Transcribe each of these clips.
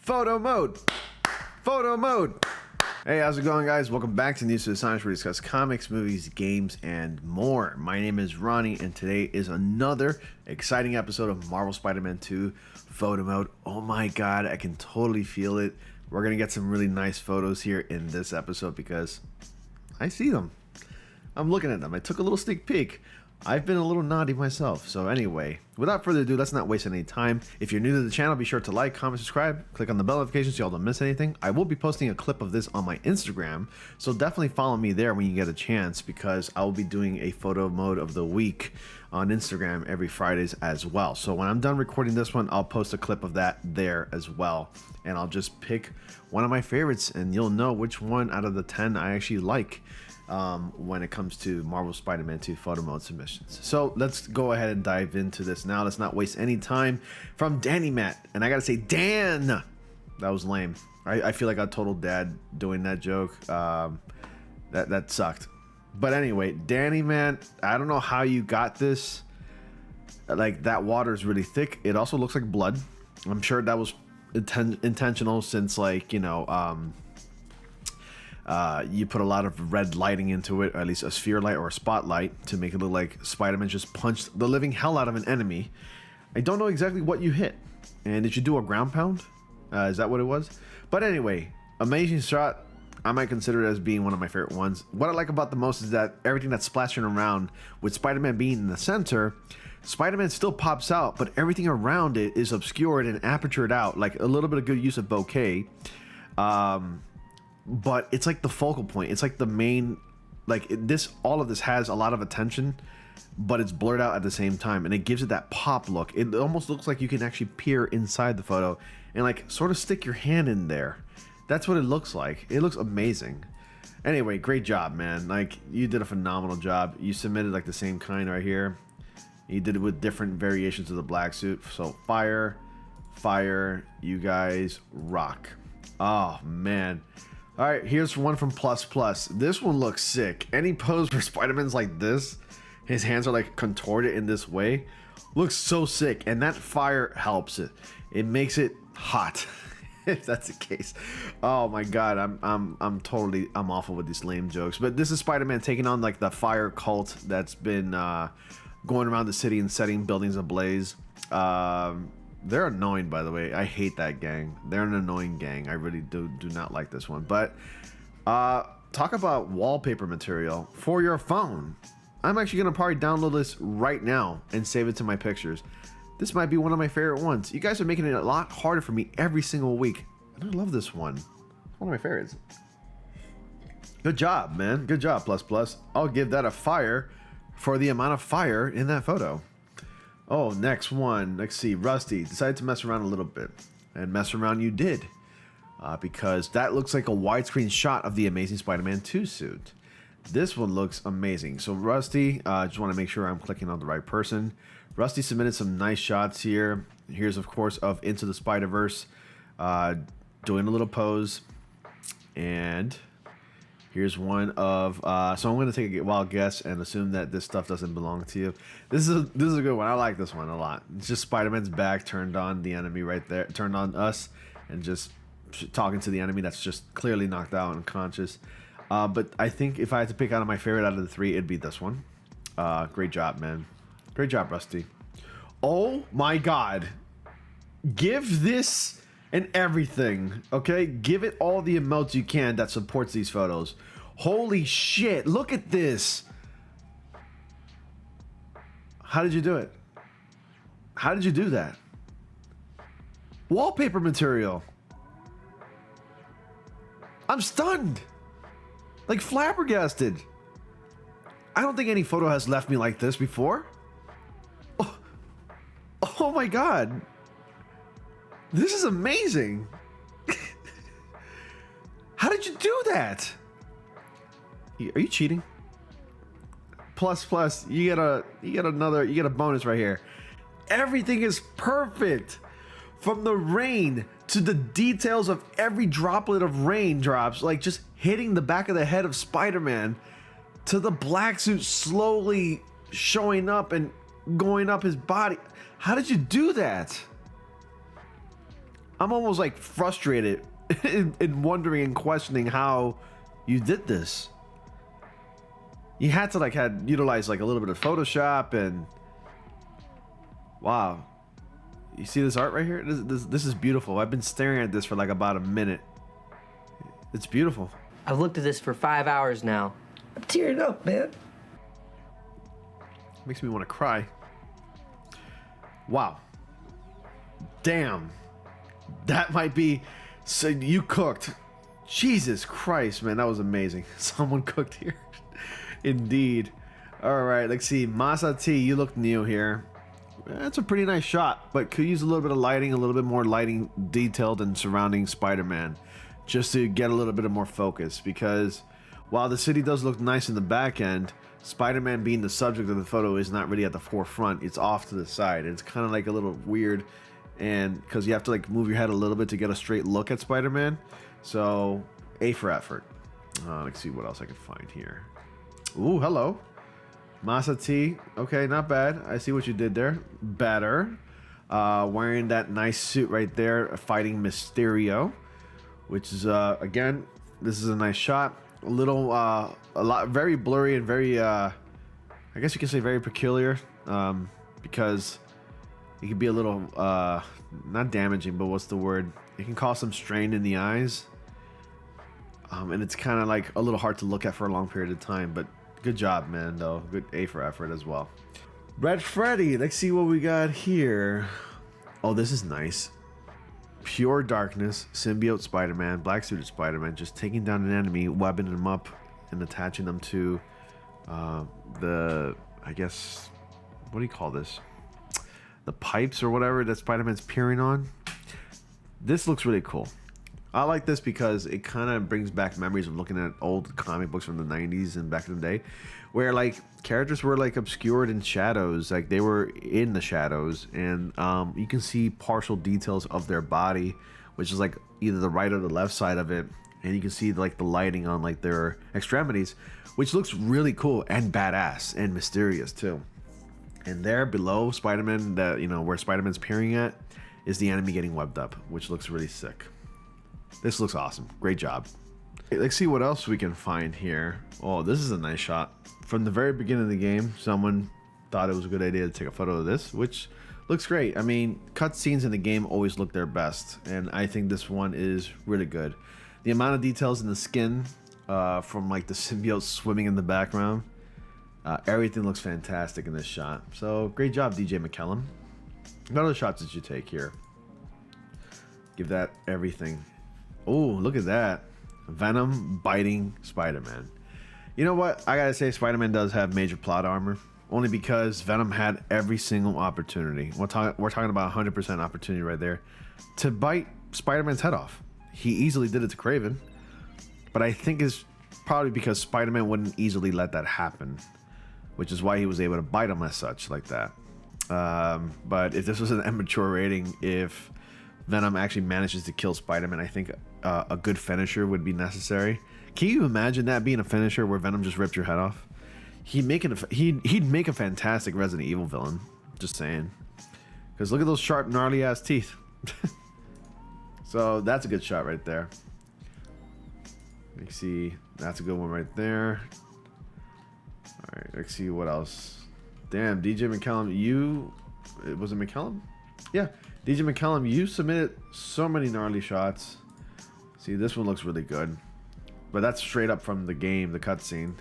Photo mode. Photo mode. Hey, how's it going, guys? Welcome back to News to the Science, where we discuss comics, movies, games, and more. My name is Ronnie, and today is another exciting episode of Marvel Spider-Man 2 Photo Mode. Oh my god, I can totally feel it. We're going to get some really nice photos here in this episode because I see them. I'm looking at them. I took a little sneak peek. I've been a little naughty myself. So anyway, without further ado, let's not waste any time. If you're new to the channel, be sure to like, comment, subscribe, click on the bell notification so y'all don't miss anything. I will be posting a clip of this on my Instagram, so definitely follow me there when you get a chance, because I will be doing a photo mode of the week on Instagram every Fridays as well. So when I'm done recording this one, I'll post a clip of that there as well, and I'll just pick one of my favorites and you'll know which one out of the 10 I actually like when it comes to Marvel Spider-Man 2 photo mode submissions. So let's go ahead and dive into this now. Let's not waste any time. From Danny Matt, and I gotta say, Dan, that was lame. I feel like a total dad doing that joke. That sucked. But anyway, Danny, man, I don't know how you got this. Like, that water is really thick. It also looks like blood. I'm sure that was intentional, since, like, you know, you put a lot of red lighting into it, or at least a sphere light or a spotlight, to make it look like Spider-Man just punched the living hell out of an enemy. I don't know exactly what you hit. And did you do a ground pound? Is that what it was? But anyway, amazing shot. I might consider it as being one of my favorite ones. What I like about the most is that everything that's splashing around, with Spider-Man being in the center, Spider-Man still pops out, but everything around it is obscured and apertured out, like a little bit of good use of bokeh. But it's like the focal point. It's like the main, like all of this has a lot of attention, but it's blurred out at the same time, and it gives it that pop look. It almost looks like you can actually peer inside the photo and like sort of stick your hand in there. That's what it looks like. It looks amazing. Anyway, great job, man. Like, you did a phenomenal job. You submitted like the same kind right here. You did it with different variations of the black suit. So fire, you guys rock. Oh man. All right, here's one from Plus Plus. This one looks sick. Any pose where Spider-Man's like this, his hands are like contorted in this way, looks so sick. And that fire helps it. It makes it hot, if that's the case. Oh my god, I'm awful with these lame jokes. But this is Spider-Man taking on like the fire cult that's been going around the city and setting buildings ablaze. They're annoying, by the way. I hate that gang. They're an annoying gang. I really do not like this one. But talk about wallpaper material for your phone. I'm actually going to probably download this right now and save it to my pictures. This might be one of my favorite ones. You guys are making it a lot harder for me every single week, and I love this one. It's one of my favorites. Good job, man. Good job, Plus Plus. I'll give that a fire for the amount of fire in that photo. Oh, next one. Let's see. Rusty decided to mess around a little bit, and mess around you did, because that looks like a widescreen shot of the Amazing Spider-Man 2 suit. This one looks amazing. So Rusty, just want to make sure I'm clicking on the right person. Rusty submitted some nice shots here. Here's, of course, of Into the Spider-Verse, doing a little pose, and here's one of, so I'm going to take a wild guess and assume that this stuff doesn't belong to you. This is a good one. I like this one a lot. It's just Spider-Man's back turned on the enemy right there, turned on us, and just talking to the enemy that's just clearly knocked out and unconscious. But I think if I had to pick out of my favorite out of the three, it'd be this one. Great job, man. Great job, Rusty. Oh my god. Give this and everything, okay? Give it all the emotes you can that supports these photos. Holy shit, look at this. How did you do it? How did you do that? Wallpaper material. I'm stunned. Like, flabbergasted. I don't think any photo has left me like this before. Oh my god. This is amazing. How did you do that? Are you cheating? Plus, you get a bonus right here. Everything is perfect. From the rain to the details of every droplet of raindrops, like just hitting the back of the head of Spider-Man, to the black suit slowly showing up and going up his body. How did you do that? I'm almost like frustrated in wondering and questioning how you did this. You had to like utilize like a little bit of Photoshop and wow. You see this art right here? This is beautiful. I've been staring at this for like about a minute. It's beautiful. I've looked at this for 5 hours now. I'm tearing up, man. Makes me want to cry. Wow. Damn. That might be... So you cooked. Jesus Christ, man. That was amazing. Someone cooked here. Indeed. All right, let's see. Masat, you look new here. That's a pretty nice shot, but could use a little bit of lighting, a little bit more lighting detailed and surrounding Spider-Man, just to get a little bit of more focus. Because while the city does look nice in the back end, Spider-Man being the subject of the photo is not really at the forefront. It's off to the side. It's kind of like a little weird, and because you have to like move your head a little bit to get a straight look at Spider-Man. So A for effort. Let's see what else I can find here. Ooh, hello. Masat, okay, not bad. I see what you did there. Better. Wearing that nice suit right there, fighting Mysterio, which is again, this is a nice shot. A little, a lot, very blurry and very, I guess you can say very peculiar, because it can be a little, not damaging, but what's the word? It can cause some strain in the eyes, and it's kind of like a little hard to look at for a long period of time, but. Good job, man, though. Good A for effort as well. Red Freddy, let's see what we got here. Oh, this is nice. Pure darkness, symbiote Spider-Man, black suited Spider-Man, just taking down an enemy, webbing them up, and attaching them to the, I guess, what do you call this? The pipes or whatever that Spider-Man's peering on. This looks really cool. I like this because it kind of brings back memories of looking at old comic books from the 90s and back in the day, where like characters were like obscured in shadows, like they were in the shadows, and you can see partial details of their body, which is like either the right or the left side of it, and you can see like the lighting on like their extremities, which looks really cool and badass and mysterious too. And there below Spider-Man, that where Spider-Man's peering at, is the enemy getting webbed up, which looks really sick. This looks awesome. Great job. Let's see what else we can find here. Oh, this is a nice shot. From the very beginning of the game, someone thought it was a good idea to take a photo of this, which looks great. I mean, cutscenes in the game always look their best, and I think this one is really good. The amount of details in the skin, from like the symbiote swimming in the background, everything looks fantastic in this shot. So great job, DJ McCallum. What other shots did you take here? Give that everything. Oh, look at that. Venom biting Spider-Man. You know what? I gotta say, Spider-Man does have major plot armor. Only because Venom had every single opportunity. We're talking about 100% opportunity right there. To bite Spider-Man's head off. He easily did it to Craven. But I think it's probably because Spider-Man wouldn't easily let that happen. Which is why he was able to bite him as such, like that. But if this was an immature rating, if Venom actually manages to kill Spider-Man, I think a good finisher would be necessary. Can you imagine that being a finisher where Venom just ripped your head off? He'd make a fantastic Resident Evil villain. Just saying. Because look at those sharp, gnarly ass teeth. So that's a good shot right there. Let's see. That's a good one right there. All right. Let's see what else. Damn, DJ McCallum, was it McCallum? Yeah. DJ McCallum, you submitted so many gnarly shots. See, this one looks really good. But that's straight up from the game, the cutscene.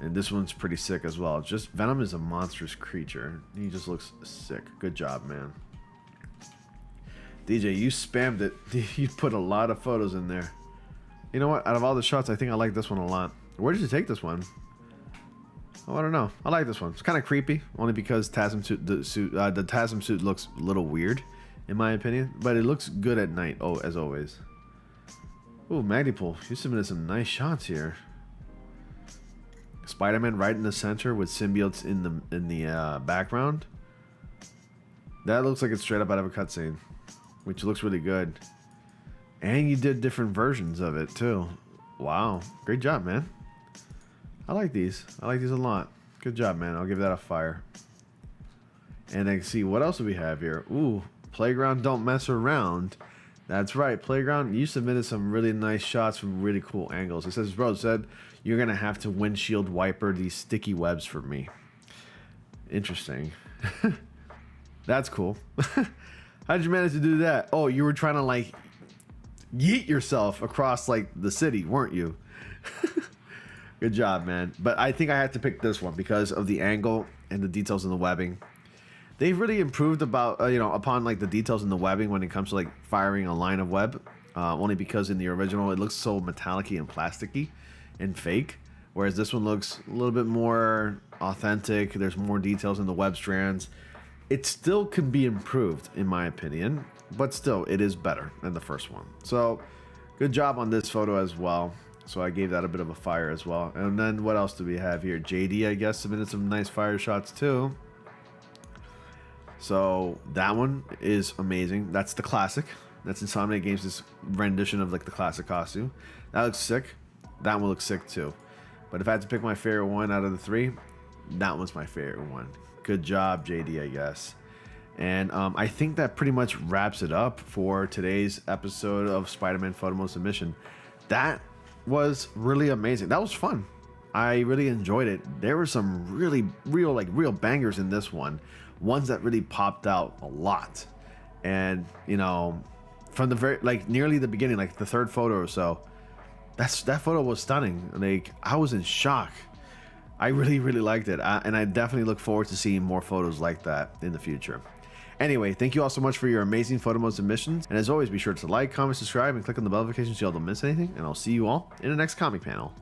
And this one's pretty sick as well. Just Venom is a monstrous creature. He just looks sick. Good job, man. DJ, you spammed it. You put a lot of photos in there. You know what? Out of all the shots, I think I like this one a lot. Where did you take this one? Oh, I don't know. I like this one. It's kind of creepy, only because the TASM suit looks a little weird, in my opinion. But it looks good at night. Oh, as always. Ooh, Magdypool, you submitted some nice shots here. Spider-Man right in the center with symbiotes in the background. That looks like it's straight up out of a cutscene, which looks really good. And you did different versions of it too. Wow, great job, man. I like these. I like these a lot. Good job, man. I'll give that a fire. And then see what else do we have here. Ooh, Playground don't mess around. That's right, Playground, you submitted some really nice shots from really cool angles. It says, bro, said you're going to have to windshield wiper these sticky webs for me. Interesting. That's cool. How'd you manage to do that? Oh, you were trying to like yeet yourself across like the city, weren't you? Good job, man. But I think I had to pick this one because of the angle and the details in the webbing. They've really improved about upon like the details in the webbing when it comes to like firing a line of web. Only because in the original it looks so metallic-y and plasticky and fake, whereas this one looks a little bit more authentic. There's more details in the web strands. It still could be improved in my opinion, but still it is better than the first one. So good job on this photo as well. So I gave that a bit of a fire as well. And then what else do we have here? JD, I guess, submitted some nice fire shots too. So that one is amazing. That's the classic. That's Insomniac Games' rendition of like the classic costume. That looks sick. That one looks sick too. But if I had to pick my favorite one out of the three, that one's my favorite one. Good job, JD, I guess. And I think that pretty much wraps it up for today's episode of Spider-Man Photo Mode Submission. That was really amazing. That was fun. I really enjoyed it. There were some real bangers in this one. Ones that really popped out a lot. And, you know, from the very, like, nearly the beginning, like the third photo or so, that photo was stunning. Like, I was in shock. I really liked it. And I definitely look forward to seeing more photos like that in the future. Anyway, thank you all so much for your amazing photo mode submissions. And as always, be sure to like, comment, subscribe, and click on the bell notification so you don't miss anything. And I'll see you all in the next comic panel.